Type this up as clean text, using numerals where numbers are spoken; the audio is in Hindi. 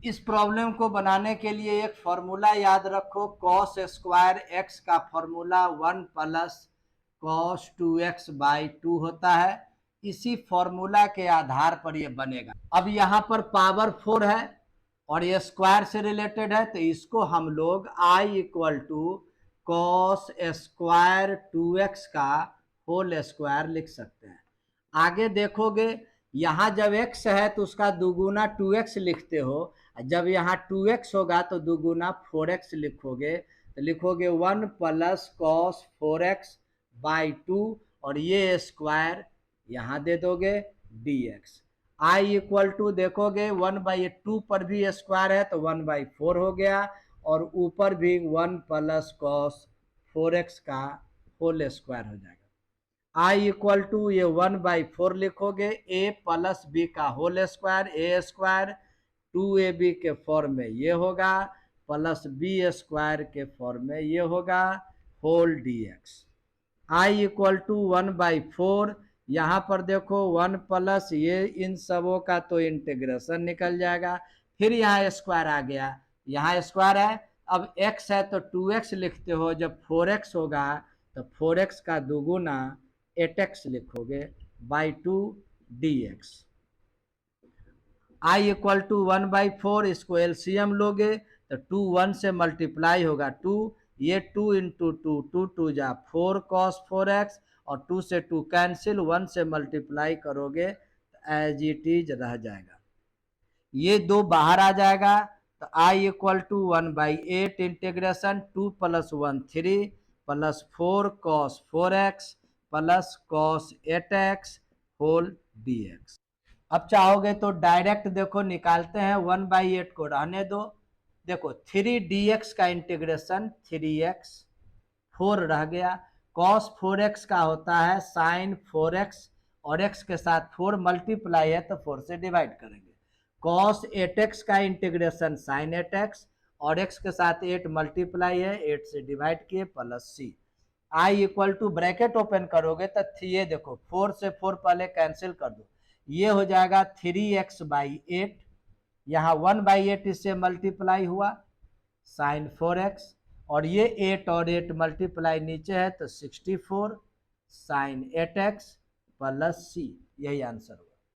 इस प्रॉब्लम को बनाने के लिए एक फॉर्मूला याद रखो, कॉस स्क्वायर एक्स का formula 1 plus cos 2x by 2 होता है। इसी फॉर्मूला के आधार पर ये बनेगा। अब यहाँ पर पावर 4 है और ये स्क्वायर से रिलेटेड है, तो इसको हम लोग I equal to cos square 2x का होल स्क्वायर लिख सकते हैं। आगे देखोगे, यहाँ जब x है तो उसका दुगुना 2x लिखते हो, जब यहाँ 2x होगा तो दुगुना 4x लिखोगे, तो लिखोगे 1 प्लस कॉस 4x बाई 2 और ये स्क्वायर यहाँ दे दोगे dx। I इक्वल टू देखोगे 1/2 पर भी स्क्वायर है तो 1/4 हो गया और ऊपर भी 1 प्लस कॉस 4x का होल स्क्वायर हो जाएगा। I इक्वल टू ये 1/4 लिखोगे, a प्लस बी का whole square, a square 2ab के फॉर्म में ये होगा प्लस बी स्क्वायर के फॉर्म में ये होगा whole dx। I equal to 1/4, यहाँ पर देखो 1 प्लस ये इन सबों का तो इंटीग्रेशन निकल जाएगा, फिर यहाँ स्क्वायर आ गया, यहाँ स्क्वायर है, अब x है तो 2x लिखते हो, जब 4x होगा तो 4x का दुगुना 8x लिखोगे by 2 dx। I equal to 1/4, इसको एलसीएम लोगे तो 2 1 से मल्टीप्लाई होगा 2, ये 2 इंटू 2 2 2 जा 4 cos 4x और 2 से 2 कैंसिल, 1 से मल्टीप्लाई करोगे तो एज इट इज रह जाएगा, ये 2 बाहर आ जाएगा, तो I equal to 1/8 integration 2 plus 1 3 plus 4 cos 4x plus cos 8x whole dx। अब चाहोगे तो डायरेक्ट देखो निकालते हैं, 1/8 को रहने दो, देखो 3dx का इंटीग्रेशन 3x 4 रह गया, cos 4x का होता है sin 4x और x के साथ 4 मल्टीप्लाई है तो 4 से डिवाइड करेंगे, cos 8x का इंटीग्रेशन sin 8x और x के साथ 8 मल्टीप्लाई है 8 से डिवाइड किए plus c। I equal to bracket open करोगे तो ये देखो 4 से 4 पहले कैंसिल कर दो, ये हो जाएगा 3x/8, यहाँ 1/8 इससे मल्टीप्लाई हुआ sin 4x और ये 8 और 8 मल्टीप्लाई नीचे है तो 64 sin 8x प्लस c, यही आंसर हुआ।